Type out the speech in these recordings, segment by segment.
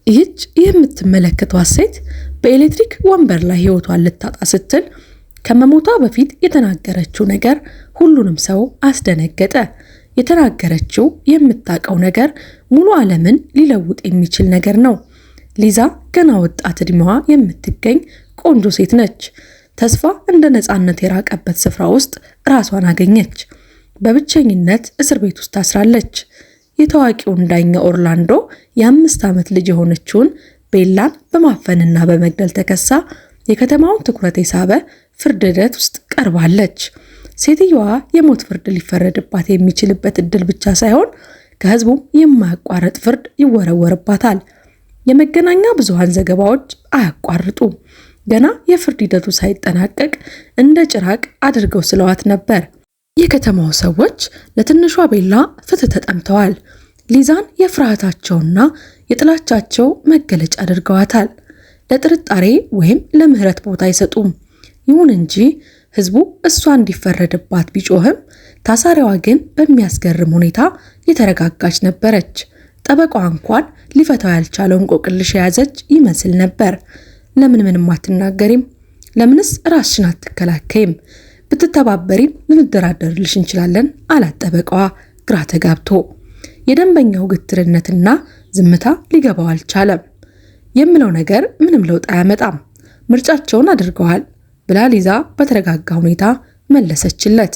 ይህች የምትመለከቷት ሴት በኤሌክትሪክ ወንበር ላይ ህይወቷን ልታጣ ስትል ከመሞቷ በፊት የተናገረችው ነገር ሁሉንም ሰው አስደነገጠ። የተናገረችው የምታውቀው ነገር ሙሉ ዓለምን ሊለውጥ የሚችል ነገር ነው። ሊዛ ገና ወጣት ዕድሜዋ የምትገኝ ቆንጆ ሴት ነች። ተስፋ እንደ ነፃነት የራቀበት ስፍራ ውስጥ ራሷን አገኘች። በብቸኝነት እስር ቤት ውስጥ ታስራለች። የታዋቂውን ዳኛ ኦርላንዶ የ5 ዓመት ልጅ የሆነችውን ቤላን በማፈንና በመግደል ተከሳ የከተማውን ትኩረት የሳበ ፍርድ ሂደት ውስጥ ቀርባለች። ሴትየዋ የሞት ፍርድ ሊፈረድባት የሚችልበት እድል ብቻ ሳይሆን ከህዝቡም የማያቋርጥ ፍርድ ይወረወርባታል። የመገናኛ ብዙሃን ዘገባዎች አያቋርጡም። ገና የፍርድ ሂደቱ ሳይጠናቀቅ እንደ ጭራቅ አድርገው ስለዋት ነበር። የከተማው ሰዎች ለትንሿ ቤላ ፍትህ ተጠምተዋል። ሊዛን የፍርሃታቸውና የጥላቻቸው መገለጫ አድርገዋታል። ለጥርጣሬ ወይም ለምህረት ቦታ አይሰጡም። ይሁን እንጂ ህዝቡ እሷ እንዲፈረድባት ቢጮህም ታሳሪዋ ግን በሚያስገርም ሁኔታ የተረጋጋች ነበረች። ጠበቃዋ እንኳን ሊፈታው ያልቻለው እንቆቅልሽ የያዘች ይመስል ነበር። ለምን ምንም አትናገሪም? ለምንስ ራስሽን አትከላከይም? ብትተባበሪም ልንደራደርልሽ እንችላለን አላት ጠበቃዋ ግራ ተጋብቶ። የደንበኛው ግትርነትና ዝምታ ሊገባው አልቻለም። የምለው ነገር ምንም ለውጥ አያመጣም፣ ምርጫቸውን አድርገዋል ብላ ሊዛ በተረጋጋ ሁኔታ መለሰችለት።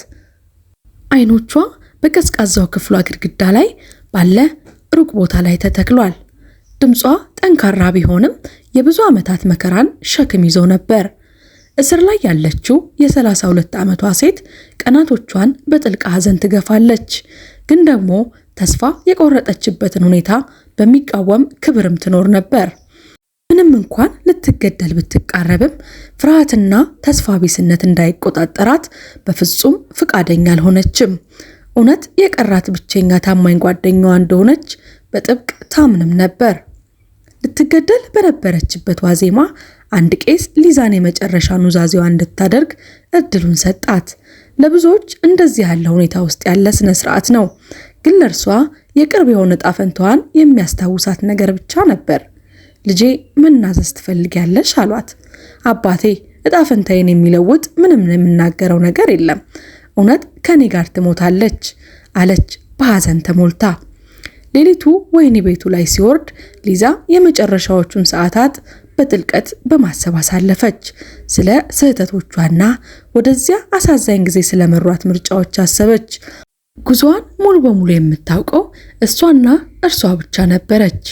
አይኖቿ በቀዝቃዛው ክፍሏ ግድግዳ ላይ ባለ ሩቅ ቦታ ላይ ተተክሏል። ድምጿ ጠንካራ ቢሆንም የብዙ ዓመታት መከራን ሸክም ይዞ ነበር። እስር ላይ ያለችው የ32 ዓመቷ ሴት ቀናቶቿን በጥልቅ ሐዘን ትገፋለች። ግን ደግሞ ተስፋ የቆረጠችበትን ሁኔታ በሚቃወም ክብርም ትኖር ነበር። ምንም እንኳን ልትገደል ብትቃረብም ፍርሃትና ተስፋ ቢስነት እንዳይቆጣጠራት በፍጹም ፍቃደኛ አልሆነችም። እውነት የቀራት ብቸኛ ታማኝ ጓደኛዋ እንደሆነች በጥብቅ ታምንም ነበር። ልትገደል በነበረችበት ዋዜማ አንድ ቄስ ሊዛን የመጨረሻ ኑዛዜዋ እንድታደርግ እድሉን ሰጣት። ለብዙዎች እንደዚህ ያለ ሁኔታ ውስጥ ያለ ስነ ስርዓት ነው። ግን ለእርሷ የቅርብ የሆነ ዕጣ ፈንታዋን የሚያስታውሳት ነገር ብቻ ነበር። ልጄ መናዘዝ ትፈልጊያለሽ? አሏት። አባቴ ዕጣ ፈንታዬን የሚለውጥ ምንም የምናገረው ነገር የለም። እውነት ከኔ ጋር ትሞታለች አለች በሐዘን ተሞልታ። ሌሊቱ ወህኒ ቤቱ ላይ ሲወርድ ሊዛ የመጨረሻዎቹን ሰዓታት በጥልቀት በማሰብ አሳለፈች። ስለ ስህተቶቿና ወደዚያ አሳዛኝ ጊዜ ስለመሯት ምርጫዎች አሰበች። ጉዞዋን ሙሉ በሙሉ የምታውቀው እሷና እርሷ ብቻ ነበረች።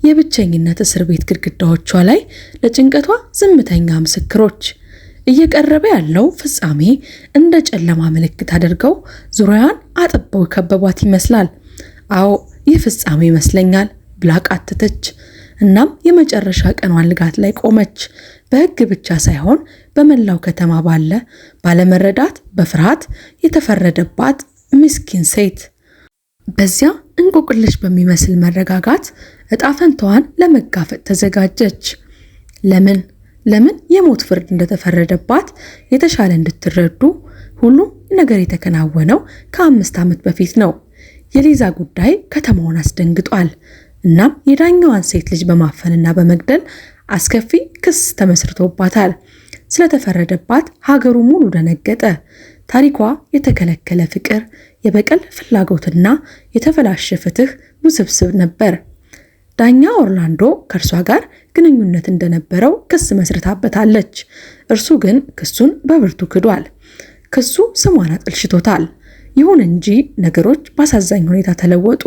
የብቸኝነት እስር ቤት ግድግዳዎቿ ላይ ለጭንቀቷ ዝምተኛ ምስክሮች። እየቀረበ ያለው ፍጻሜ እንደ ጨለማ ምልክት አድርገው ዙሪያዋን አጥበው ከበቧት ይመስላል። አዎ ይህ ፍጻሜ ይመስለኛል ብላ ቃተተች። እናም የመጨረሻ ቀኗን ልጋት ላይ ቆመች። በሕግ ብቻ ሳይሆን በመላው ከተማ ባለመረዳት በፍርሃት የተፈረደባት ምስኪን ሴት። በዚያ እንቆቅልሽ በሚመስል መረጋጋት ዕጣ ፈንታዋን ለመጋፈጥ ተዘጋጀች። ለምን የሞት ፍርድ እንደተፈረደባት የተሻለ እንድትረዱ ሁሉም ነገር የተከናወነው ከ5 ዓመት በፊት ነው። የሊዛ ጉዳይ ከተማውን አስደንግጧል። እናም የዳኛዋን ሴት ልጅ በማፈንና በመግደል አስከፊ ክስ ተመስርቶባታል። ስለተፈረደባት ሀገሩ ሙሉ ደነገጠ። ታሪኳ የተከለከለ ፍቅር፣ የበቀል ፍላጎትና የተበላሸ ፍትህ ውስብስብ ነበር። ዳኛ ኦርላንዶ ከእርሷ ጋር ግንኙነት እንደነበረው ክስ መስርታበታለች። እርሱ ግን ክሱን በብርቱ ክዷል። ክሱ ስሟን አጥልሽቶታል። ይሁን እንጂ ነገሮች በአሳዛኝ ሁኔታ ተለወጡ።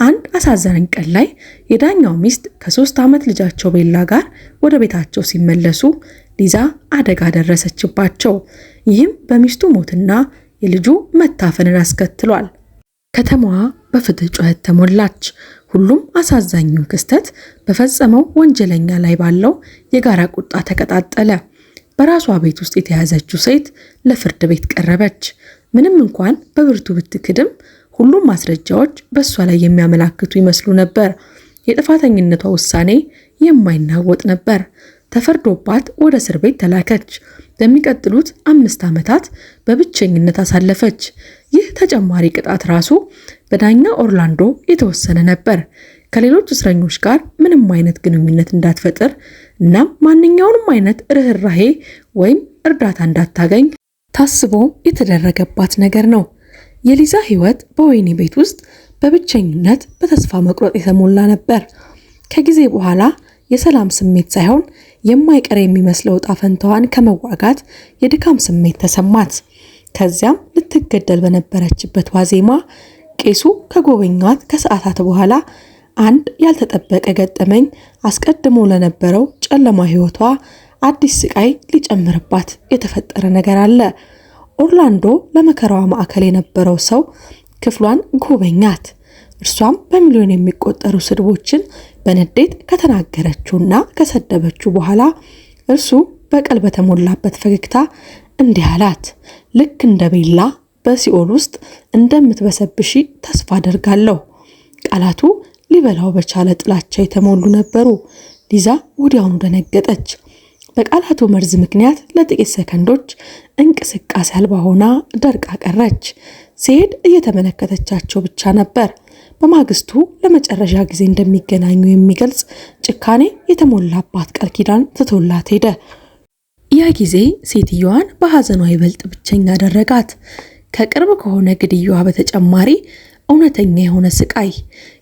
አንድ አሳዛኝ ቀን ላይ የዳኛው ሚስት ከ3 ዓመት ልጃቸው ቤላ ጋር ወደ ቤታቸው ሲመለሱ ሊዛ አደጋ ደረሰችባቸው። ይህም በሚስቱ ሞትና የልጁ መታፈንን አስከትሏል። ከተማዋ በፍትህ ጩኸት ተሞላች። ሁሉም አሳዛኙን ክስተት በፈጸመው ወንጀለኛ ላይ ባለው የጋራ ቁጣ ተቀጣጠለ። በራሷ ቤት ውስጥ የተያዘችው ሴት ለፍርድ ቤት ቀረበች። ምንም እንኳን በብርቱ ብትክድም ሁሉም ማስረጃዎች በእሷ ላይ የሚያመላክቱ ይመስሉ ነበር። የጥፋተኝነቷ ውሳኔ የማይናወጥ ነበር። ተፈርዶባት ወደ እስር ቤት ተላከች። በሚቀጥሉት 5 ዓመታት በብቸኝነት አሳለፈች። ይህ ተጨማሪ ቅጣት ራሱ በዳኛ ኦርላንዶ የተወሰነ ነበር። ከሌሎች እስረኞች ጋር ምንም አይነት ግንኙነት እንዳትፈጥር እናም ማንኛውንም አይነት ርህራሄ ወይም እርዳታ እንዳታገኝ ታስቦ የተደረገባት ነገር ነው። የሊዛ ህይወት በወህኒ ቤት ውስጥ በብቸኝነት በተስፋ መቁረጥ የተሞላ ነበር። ከጊዜ በኋላ የሰላም ስሜት ሳይሆን የማይቀር የሚመስለው ዕጣ ፈንታዋን ከመዋጋት የድካም ስሜት ተሰማት። ከዚያም ልትገደል በነበረችበት ዋዜማ ቄሱ ከጎበኟት ከሰዓታት በኋላ አንድ ያልተጠበቀ ገጠመኝ አስቀድሞ ለነበረው ጨለማ ህይወቷ አዲስ ስቃይ ሊጨምርባት የተፈጠረ ነገር አለ። ኦርላንዶ ለመከራዋ ማዕከል የነበረው ሰው ክፍሏን ጎበኛት። እርሷም በሚሊዮን የሚቆጠሩ ስድቦችን በንዴት ከተናገረችውና ከሰደበችው በኋላ እርሱ በቀል በተሞላበት ፈገግታ እንዲህ አላት። ልክ እንደ ቤላ በሲኦል ውስጥ እንደምትበሰብሺ ተስፋ አደርጋለሁ። ቃላቱ ሊበላው በቻለ ጥላቻ የተሞሉ ነበሩ። ሊዛ ወዲያውኑ ደነገጠች። በቃላቱ መርዝ ምክንያት ለጥቂት ሰከንዶች እንቅስቃሴ አልባ ሆና ደርቃ ቀረች። ሲሄድ እየተመለከተቻቸው ብቻ ነበር። በማግስቱ ለመጨረሻ ጊዜ እንደሚገናኙ የሚገልጽ ጭካኔ የተሞላባት ቃል ኪዳን ትቶላት ሄደ። ያ ጊዜ ሴትየዋን በሐዘኗ ይበልጥ ብቸኛ አደረጋት። ከቅርብ ከሆነ ግድያዋ በተጨማሪ እውነተኛ የሆነ ስቃይ፣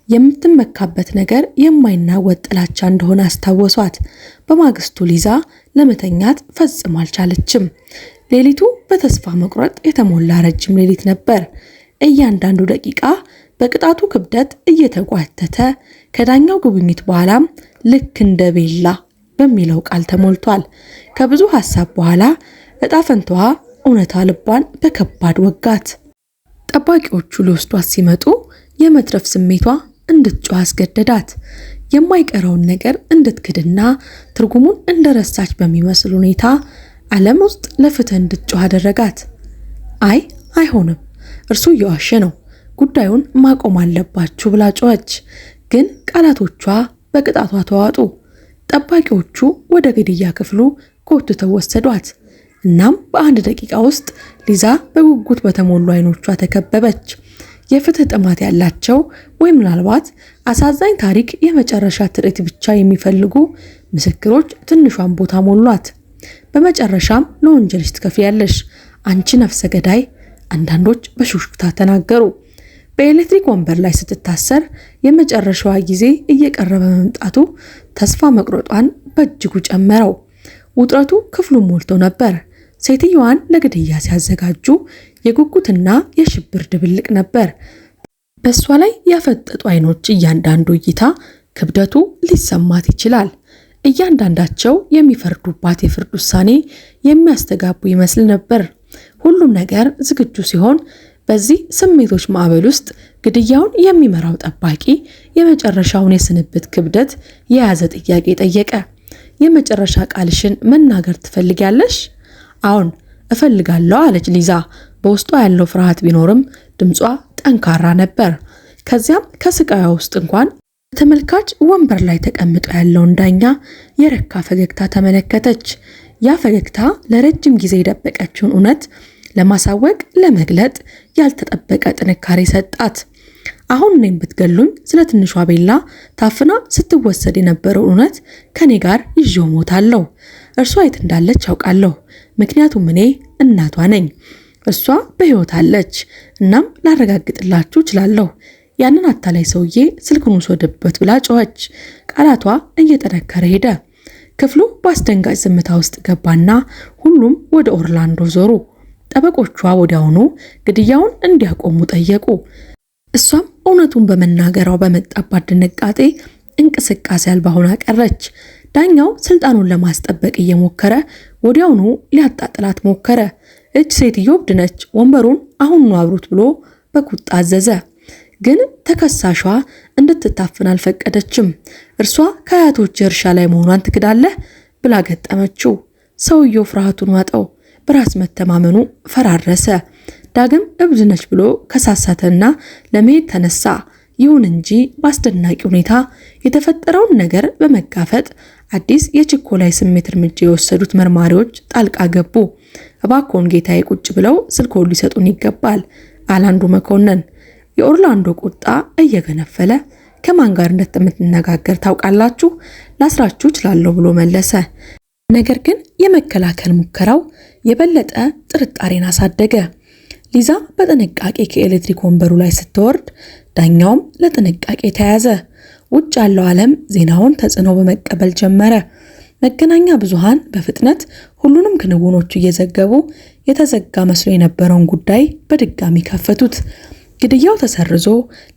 የምትመካበት ነገር የማይናወጥ ጥላቻ እንደሆነ አስታወሷት። በማግስቱ ሊዛ ለመተኛት ፈጽሞ አልቻለችም። ሌሊቱ በተስፋ መቁረጥ የተሞላ ረጅም ሌሊት ነበር። እያንዳንዱ ደቂቃ በቅጣቱ ክብደት እየተጓተተ ከዳኛው ጉብኝት በኋላም ልክ እንደ ቤላ በሚለው ቃል ተሞልቷል። ከብዙ ሐሳብ በኋላ ዕጣ ፈንታዋ እውነታ ልቧን በከባድ ወጋት። ጠባቂዎቹ ሊወስዷት ሲመጡ የመትረፍ ስሜቷ እንድትጮህ አስገደዳት። የማይቀረውን ነገር እንድትክድና ትርጉሙን እንደረሳች በሚመስል ሁኔታ ዓለም ውስጥ ለፍትህ እንድትጮህ አደረጋት። አይሆንም፣ እርሱ እየዋሸ ነው፣ ጉዳዩን ማቆም አለባችሁ ብላ ጮኸች። ግን ቃላቶቿ በቅጣቷ ተዋጡ። ጠባቂዎቹ ወደ ግድያ ክፍሉ ጎትተው ወሰዷት። እናም በአንድ ደቂቃ ውስጥ ሊዛ በጉጉት በተሞሉ አይኖቿ ተከበበች። የፍትህ ጥማት ያላቸው ወይም ምናልባት አሳዛኝ ታሪክ የመጨረሻ ትርኢት ብቻ የሚፈልጉ ምስክሮች ትንሿን ቦታ ሞሏት። በመጨረሻም ለወንጀልሽ ትከፍያለሽ፣ አንቺ ነፍሰ ገዳይ፣ አንዳንዶች በሹክሹክታ ተናገሩ። በኤሌክትሪክ ወንበር ላይ ስትታሰር የመጨረሻዋ ጊዜ እየቀረበ መምጣቱ ተስፋ መቁረጧን በእጅጉ ጨመረው። ውጥረቱ ክፍሉን ሞልቶ ነበር። ሴትየዋን ለግድያ ሲያዘጋጁ የጉጉትና የሽብር ድብልቅ ነበር። በእሷ ላይ ያፈጠጡ አይኖች እያንዳንዱ እይታ ክብደቱ ሊሰማት ይችላል። እያንዳንዳቸው የሚፈርዱባት የፍርድ ውሳኔ የሚያስተጋቡ ይመስል ነበር። ሁሉም ነገር ዝግጁ ሲሆን በዚህ ስሜቶች ማዕበል ውስጥ ግድያውን የሚመራው ጠባቂ የመጨረሻውን የስንብት ክብደት የያዘ ጥያቄ ጠየቀ። የመጨረሻ ቃልሽን መናገር ትፈልጊያለሽ? አዎን እፈልጋለሁ አለች ሊዛ። በውስጧ ያለው ፍርሃት ቢኖርም ድምጿ ጠንካራ ነበር። ከዚያም ከስቃዩ ውስጥ እንኳን ተመልካች ወንበር ላይ ተቀምጦ ያለውን ዳኛ የረካ ፈገግታ ተመለከተች። ያ ፈገግታ ለረጅም ጊዜ የደበቀችውን እውነት ለማሳወቅ ለመግለጥ ያልተጠበቀ ጥንካሬ ሰጣት። አሁን እኔም ብትገሉኝ ስለ ትንሿ ቤላ ታፍና ስትወሰድ የነበረው እውነት ከኔ ጋር ይዤው ሞታለሁ። እርሷ የት እንዳለች አውቃለሁ፣ ምክንያቱም እኔ እናቷ ነኝ። እሷ በሕይወት አለች። እናም ላረጋግጥላችሁ እችላለሁ። ያንን አታላይ ሰውዬ ስልኩን ውሰድበት ብላ ጮኸች። ቃላቷ እየጠነከረ ሄደ። ክፍሉ በአስደንጋጭ ዝምታ ውስጥ ገባና ሁሉም ወደ ኦርላንዶ ዞሩ። ጠበቆቿ ወዲያውኑ ግድያውን እንዲያቆሙ ጠየቁ። እሷም እውነቱን በመናገሯ በመጣባት ድንጋጤ እንቅስቃሴ አልባ ሆና ቀረች። ዳኛው ስልጣኑን ለማስጠበቅ እየሞከረ ወዲያውኑ ሊያጣጥላት ሞከረ። እጅ ሴትዮ እብድ ነች፣ ወንበሩን አሁን አብሩት ብሎ በቁጣ አዘዘ። ግን ተከሳሿ እንድትታፍን አልፈቀደችም። እርሷ ከአያቶች እርሻ ላይ መሆኗን ትክዳለህ ብላ ገጠመችው። ሰውየው ፍርሃቱን ዋጠው። በራስ መተማመኑ ፈራረሰ። ዳግም እብድ ነች ብሎ ከሳሳተና ለመሄድ ተነሳ። ይሁን እንጂ በአስደናቂ ሁኔታ የተፈጠረውን ነገር በመጋፈጥ አዲስ የችኮላ ስሜት እርምጃ የወሰዱት መርማሪዎች ጣልቃ ገቡ። እባክዎን ጌታዬ ቁጭ ብለው ስልክዎን ሊሰጡን ይገባል አለ አንዱ መኮንን። የኦርላንዶ ቁጣ እየገነፈለ ከማን ጋር እንደምትነጋገር ታውቃላችሁ? ላስራችሁ እችላለሁ ብሎ መለሰ። ነገር ግን የመከላከል ሙከራው የበለጠ ጥርጣሬን አሳደገ። ሊዛ በጥንቃቄ ከኤሌክትሪክ ወንበሩ ላይ ስትወርድ ዳኛውም ለጥንቃቄ ተያዘ። ውጭ ያለው ዓለም ዜናውን ተጽዕኖ በመቀበል ጀመረ። መገናኛ ብዙሃን በፍጥነት ሁሉንም ክንውኖች እየዘገቡ የተዘጋ መስሎ የነበረውን ጉዳይ በድጋሚ ከፈቱት። ግድያው ተሰርዞ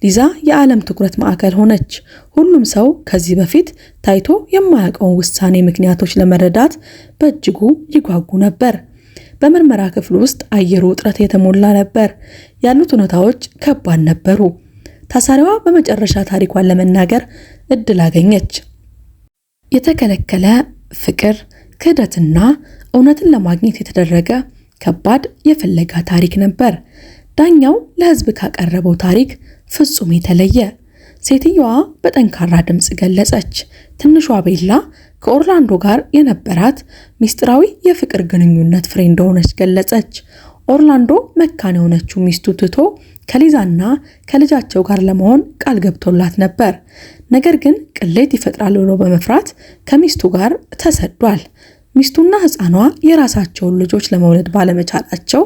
ሊዛ የዓለም ትኩረት ማዕከል ሆነች። ሁሉም ሰው ከዚህ በፊት ታይቶ የማያውቀውን ውሳኔ ምክንያቶች ለመረዳት በእጅጉ ይጓጉ ነበር። በምርመራ ክፍሉ ውስጥ አየሩ ውጥረት የተሞላ ነበር። ያሉት ሁኔታዎች ከባድ ነበሩ። ታሳሪዋ በመጨረሻ ታሪኳን ለመናገር እድል አገኘች። የተከለከለ ፍቅር፣ ክህደትና እውነትን ለማግኘት የተደረገ ከባድ የፍለጋ ታሪክ ነበር። ዳኛው ለሕዝብ ካቀረበው ታሪክ ፍጹም የተለየ። ሴትየዋ በጠንካራ ድምፅ ገለጸች። ትንሿ ቤላ ከኦርላንዶ ጋር የነበራት ሚስጥራዊ የፍቅር ግንኙነት ፍሬ እንደሆነች ገለጸች። ኦርላንዶ መካን የሆነችው ሚስቱ ትቶ ከሊዛና ከልጃቸው ጋር ለመሆን ቃል ገብቶላት ነበር። ነገር ግን ቅሌት ይፈጥራል ብሎ በመፍራት ከሚስቱ ጋር ተሰዷል። ሚስቱና ሕፃኗ የራሳቸውን ልጆች ለመውለድ ባለመቻላቸው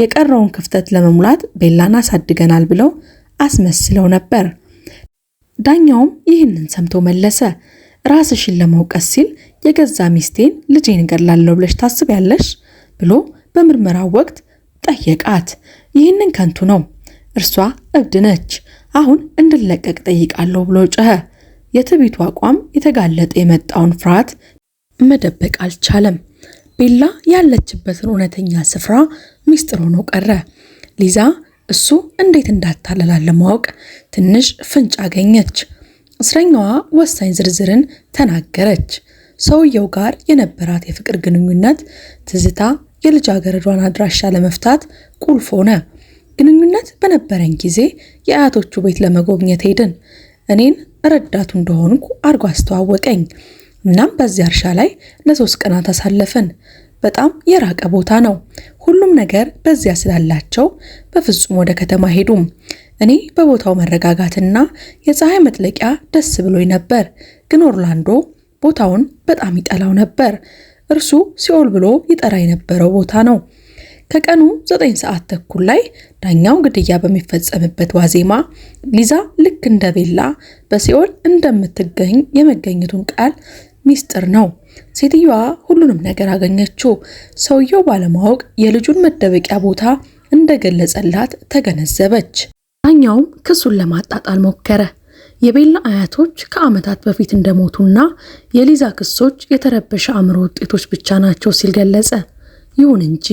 የቀረውን ክፍተት ለመሙላት ቤላን አሳድገናል ብለው አስመስለው ነበር። ዳኛውም ይህንን ሰምቶ መለሰ። ራስሽን ለመውቀስ ሲል የገዛ ሚስቴን ልጄን እገድላለሁ ብለሽ ታስቢያለሽ? ብሎ በምርመራው ወቅት ጠየቃት። ይህንን ከንቱ ነው፣ እርሷ እብድ ነች፣ አሁን እንድለቀቅ ጠይቃለሁ ብሎ ጮኸ። የትዕቢቱ አቋም የተጋለጠ የመጣውን ፍርሃት መደበቅ አልቻለም። ቤላ ያለችበትን እውነተኛ ስፍራ ሚስጥር ሆኖ ቀረ። ሊዛ እሱ እንዴት እንዳታለላል ለማወቅ ትንሽ ፍንጭ አገኘች። እስረኛዋ ወሳኝ ዝርዝርን ተናገረች። ሰውየው ጋር የነበራት የፍቅር ግንኙነት ትዝታ የልጃገረዷን አድራሻ ለመፍታት ቁልፍ ሆነ። ግንኙነት በነበረን ጊዜ የአያቶቹ ቤት ለመጎብኘት ሄድን። እኔን ረዳቱ እንደሆንኩ አርጎ አስተዋወቀኝ። እናም በዚያ እርሻ ላይ ለ3 ቀናት አሳለፍን። በጣም የራቀ ቦታ ነው። ሁሉም ነገር በዚያ ስላላቸው በፍጹም ወደ ከተማ ሄዱም። እኔ በቦታው መረጋጋትና የፀሐይ መጥለቂያ ደስ ብሎኝ ነበር። ግን ኦርላንዶ ቦታውን በጣም ይጠላው ነበር። እርሱ ሲኦል ብሎ ይጠራ የነበረው ቦታ ነው። ከቀኑ 9 ሰዓት ተኩል ላይ ዳኛው ግድያ በሚፈጸምበት ዋዜማ ሊዛ ልክ እንደ ቤላ በሲኦል እንደምትገኝ የመገኘቱን ቃል ሚስጥር ነው። ሴትየዋ ሁሉንም ነገር አገኘችው። ሰውየው ባለማወቅ የልጁን መደበቂያ ቦታ እንደገለጸላት ተገነዘበች። ዳኛውም ክሱን ለማጣጣል ሞከረ። የቤላ አያቶች ከዓመታት በፊት እንደሞቱና የሊዛ ክሶች የተረበሸ አእምሮ ውጤቶች ብቻ ናቸው ሲል ገለጸ። ይሁን እንጂ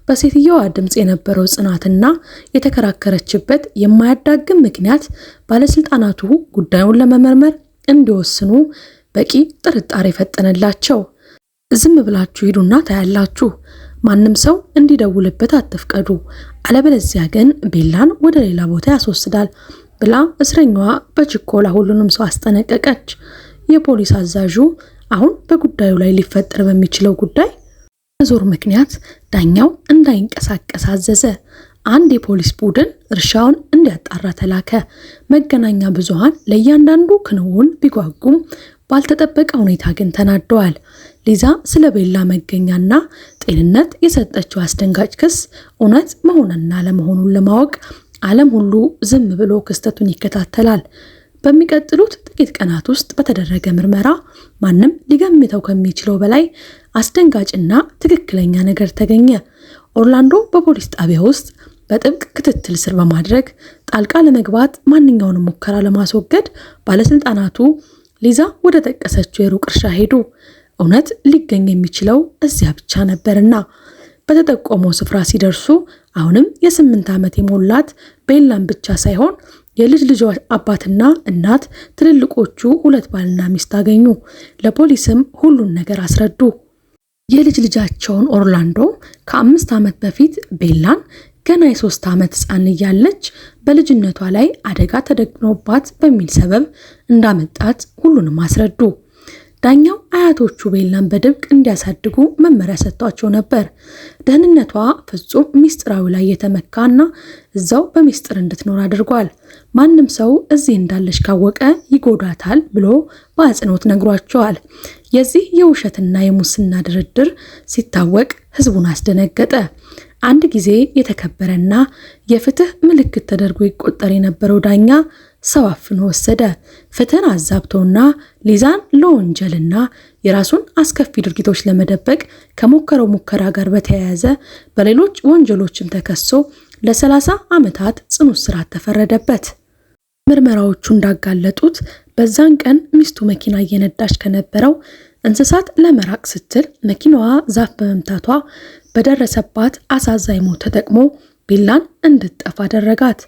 በሴትየዋ ድምፅ የነበረው ጽናትና የተከራከረችበት የማያዳግም ምክንያት ባለስልጣናቱ ጉዳዩን ለመመርመር እንዲወስኑ በቂ ጥርጣሬ ፈጠነላቸው። ዝም ብላችሁ ሂዱና ታያላችሁ፣ ማንም ሰው እንዲደውልበት አትፍቀዱ፣ አለበለዚያ ግን ቤላን ወደ ሌላ ቦታ ያስወስዳል ብላ እስረኛዋ በችኮላ ሁሉንም ሰው አስጠነቀቀች። የፖሊስ አዛዡ አሁን በጉዳዩ ላይ ሊፈጠር በሚችለው ጉዳይ በዞር ምክንያት ዳኛው እንዳይንቀሳቀስ አዘዘ። አንድ የፖሊስ ቡድን እርሻውን እንዲያጣራ ተላከ። መገናኛ ብዙሃን ለእያንዳንዱ ክንውን ቢጓጉም ባልተጠበቀ ሁኔታ ግን ተናደዋል። ሊዛ ስለ ቤላ መገኛና ጤንነት የሰጠችው አስደንጋጭ ክስ እውነት መሆንና ለመሆኑን ለማወቅ ዓለም ሁሉ ዝም ብሎ ክስተቱን ይከታተላል። በሚቀጥሉት ጥቂት ቀናት ውስጥ በተደረገ ምርመራ ማንም ሊገምተው ከሚችለው በላይ አስደንጋጭና ትክክለኛ ነገር ተገኘ። ኦርላንዶ በፖሊስ ጣቢያ ውስጥ በጥብቅ ክትትል ስር በማድረግ ጣልቃ ለመግባት ማንኛውንም ሙከራ ለማስወገድ ባለስልጣናቱ ሊዛ ወደ ጠቀሰችው የሩቅ እርሻ ሄዱ። እውነት ሊገኝ የሚችለው እዚያ ብቻ ነበርና በተጠቆመው ስፍራ ሲደርሱ አሁንም የ8 ዓመት የሞላት ቤላን ብቻ ሳይሆን የልጅ ልጇ አባትና እናት ትልልቆቹ 2 ባልና ሚስት አገኙ። ለፖሊስም ሁሉን ነገር አስረዱ። የልጅ ልጃቸውን ኦርላንዶ ከ5 ዓመት በፊት ቤላን ገና የ3 ዓመት ሕፃን እያለች በልጅነቷ ላይ አደጋ ተደቅኖባት በሚል ሰበብ እንዳመጣት ሁሉንም አስረዱ። ዳኛው አያቶቹ ቤላን በድብቅ እንዲያሳድጉ መመሪያ ሰጥቷቸው ነበር። ደህንነቷ ፍጹም ሚስጥራዊ ላይ የተመካና እዛው በሚስጥር እንድትኖር አድርጓል። ማንም ሰው እዚህ እንዳለች ካወቀ ይጎዳታል ብሎ በአጽንኦት ነግሯቸዋል። የዚህ የውሸትና የሙስና ድርድር ሲታወቅ ህዝቡን አስደነገጠ። አንድ ጊዜ የተከበረና የፍትህ ምልክት ተደርጎ ይቆጠር የነበረው ዳኛ ሰው አፍኖ ወሰደ። ፍትህን አዛብቶና ሊዛን ለወንጀልና የራሱን አስከፊ ድርጊቶች ለመደበቅ ከሞከረው ሙከራ ጋር በተያያዘ በሌሎች ወንጀሎችም ተከሶ ለ30 ዓመታት ጽኑ እስራት ተፈረደበት። ምርመራዎቹ እንዳጋለጡት በዛን ቀን ሚስቱ መኪና እየነዳች ከነበረው እንስሳት ለመራቅ ስትል መኪናዋ ዛፍ በመምታቷ በደረሰባት አሳዛኝ ሞት ተጠቅሞ ቤላን እንድትጠፋ አደረጋት።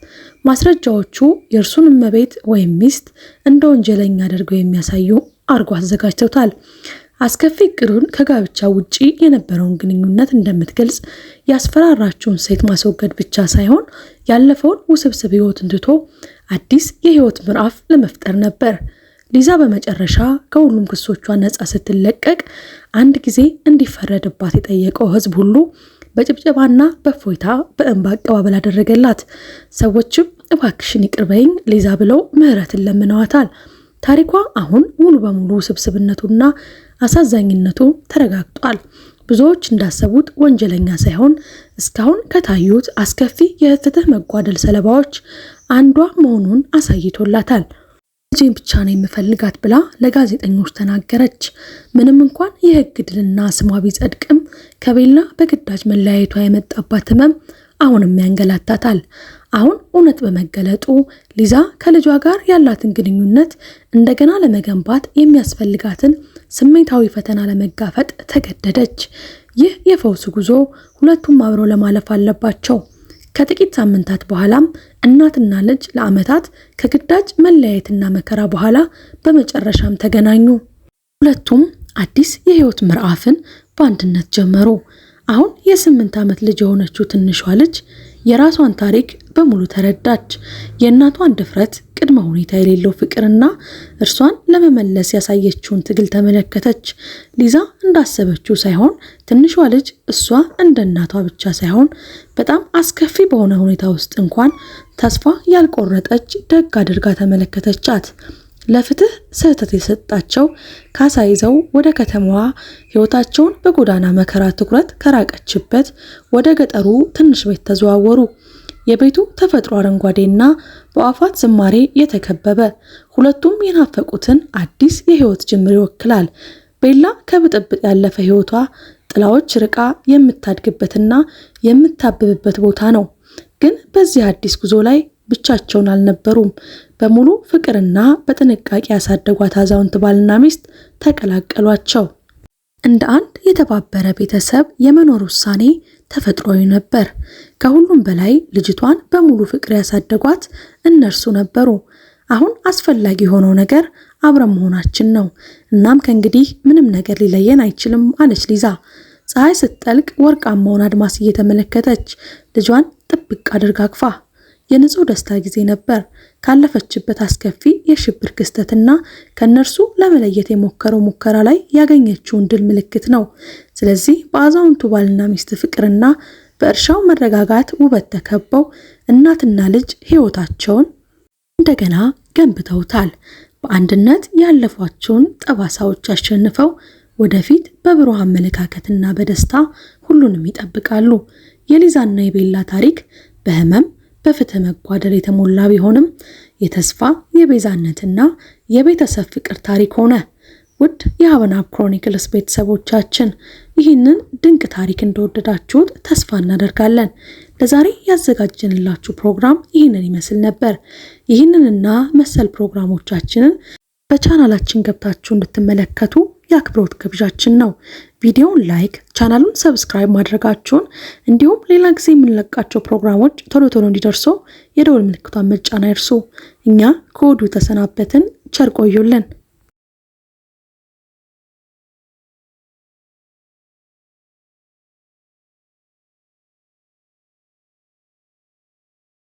ማስረጃዎቹ የእርሱን እመቤት ወይም ሚስት እንደ ወንጀለኛ አድርገው የሚያሳዩ አርጎ አዘጋጅተውታል። አስከፊ እቅዱን ከጋብቻ ውጪ የነበረውን ግንኙነት እንደምትገልጽ ያስፈራራችውን ሴት ማስወገድ ብቻ ሳይሆን ያለፈውን ውስብስብ ህይወትን ትቶ አዲስ የህይወት ምዕራፍ ለመፍጠር ነበር። ሊዛ በመጨረሻ ከሁሉም ክሶቿ ነጻ ስትለቀቅ አንድ ጊዜ እንዲፈረድባት የጠየቀው ህዝብ ሁሉ በጭብጨባና በፎይታ በእንባ አቀባበል አደረገላት። ሰዎችም እባክሽን ይቅር በይኝ ሊዛ ብለው ምህረትን ለምነዋታል። ታሪኳ አሁን ሙሉ በሙሉ ውስብስብነቱና አሳዛኝነቱ ተረጋግጧል። ብዙዎች እንዳሰቡት ወንጀለኛ ሳይሆን እስካሁን ከታዩት አስከፊ የፍትህ መጓደል ሰለባዎች አንዷ መሆኑን አሳይቶላታል። ልጄን ብቻ ነው የምፈልጋት ብላ ለጋዜጠኞች ተናገረች። ምንም እንኳን የህግ ድልና ስሟ ቢጸድቅም ከቤላ በግዳጅ መለያየቷ የመጣባት ህመም አሁንም ያንገላታታል። አሁን እውነት በመገለጡ ሊዛ ከልጇ ጋር ያላትን ግንኙነት እንደገና ለመገንባት የሚያስፈልጋትን ስሜታዊ ፈተና ለመጋፈጥ ተገደደች። ይህ የፈውስ ጉዞ ሁለቱም አብረው ለማለፍ አለባቸው። ከጥቂት ሳምንታት በኋላም እናትና ልጅ ለዓመታት ከግዳጅ መለያየትና መከራ በኋላ በመጨረሻም ተገናኙ። ሁለቱም አዲስ የህይወት ምዕራፍን በአንድነት ጀመሩ። አሁን የ8 ዓመት ልጅ የሆነችው ትንሿ ልጅ የራሷን ታሪክ በሙሉ ተረዳች። የእናቷን ድፍረት፣ ቅድመ ሁኔታ የሌለው ፍቅርና እርሷን ለመመለስ ያሳየችውን ትግል ተመለከተች። ሊዛ እንዳሰበችው ሳይሆን ትንሿ ልጅ እሷ እንደ እናቷ ብቻ ሳይሆን በጣም አስከፊ በሆነ ሁኔታ ውስጥ እንኳን ተስፋ ያልቆረጠች ደግ አድርጋ ተመለከተቻት። ለፍትህ ስህተት የሰጣቸው ካሳ ይዘው ወደ ከተማዋ ህይወታቸውን በጎዳና መከራ ትኩረት ከራቀችበት ወደ ገጠሩ ትንሽ ቤት ተዘዋወሩ። የቤቱ ተፈጥሮ አረንጓዴና በአዕዋፋት ዝማሬ የተከበበ ሁለቱም የናፈቁትን አዲስ የህይወት ጅምር ይወክላል። ቤላ ከብጥብጥ ያለፈ ህይወቷ ጥላዎች ርቃ የምታድግበትና የምታብብበት ቦታ ነው። ግን በዚህ አዲስ ጉዞ ላይ ብቻቸውን አልነበሩም። በሙሉ ፍቅርና በጥንቃቄ ያሳደጓት አዛውንት ባልና ሚስት ተቀላቀሏቸው። እንደ አንድ የተባበረ ቤተሰብ የመኖር ውሳኔ ተፈጥሯዊ ነበር። ከሁሉም በላይ ልጅቷን በሙሉ ፍቅር ያሳደጓት እነርሱ ነበሩ። አሁን አስፈላጊ የሆነው ነገር አብረን መሆናችን ነው። እናም ከእንግዲህ ምንም ነገር ሊለየን አይችልም አለች ሊዛ። ፀሐይ ስትጠልቅ ወርቃማውን አድማስ እየተመለከተች ልጇን ጥብቅ አድርጋ አቅፋ። የንጹህ ደስታ ጊዜ ነበር። ካለፈችበት አስከፊ የሽብር ክስተትና ከነርሱ ለመለየት የሞከረው ሙከራ ላይ ያገኘችውን ድል ምልክት ነው። ስለዚህ በአዛውንቱ ባልና ሚስት ፍቅርና በእርሻው መረጋጋት ውበት ተከበው እናትና ልጅ ህይወታቸውን እንደገና ገንብተውታል። በአንድነት ያለፏቸውን ጠባሳዎች አሸንፈው ወደፊት በብሩህ አመለካከትና በደስታ ሁሉንም ይጠብቃሉ። የሊዛና የቤላ ታሪክ በህመም በፍትህ መጓደል የተሞላ ቢሆንም የተስፋ የቤዛነትና የቤተሰብ ፍቅር ታሪክ ሆነ። ውድ የሀበናብ ክሮኒክልስ ቤተሰቦቻችን ይህንን ድንቅ ታሪክ እንደወደዳችሁት ተስፋ እናደርጋለን። ለዛሬ ያዘጋጀንላችሁ ፕሮግራም ይህንን ይመስል ነበር። ይህንንና መሰል ፕሮግራሞቻችንን በቻናላችን ገብታችሁ እንድትመለከቱ የአክብሮት ግብዣችን ነው። ቪዲዮውን ላይክ፣ ቻናሉን ሰብስክራይብ ማድረጋችሁን እንዲሁም ሌላ ጊዜ የምንለቃቸው ፕሮግራሞች ቶሎ ቶሎ እንዲደርሱ የደወል ምልክቷን መጫን አይርሱ። እኛ ከወዲሁ ተሰናበትን። ቸር ቆዩልን።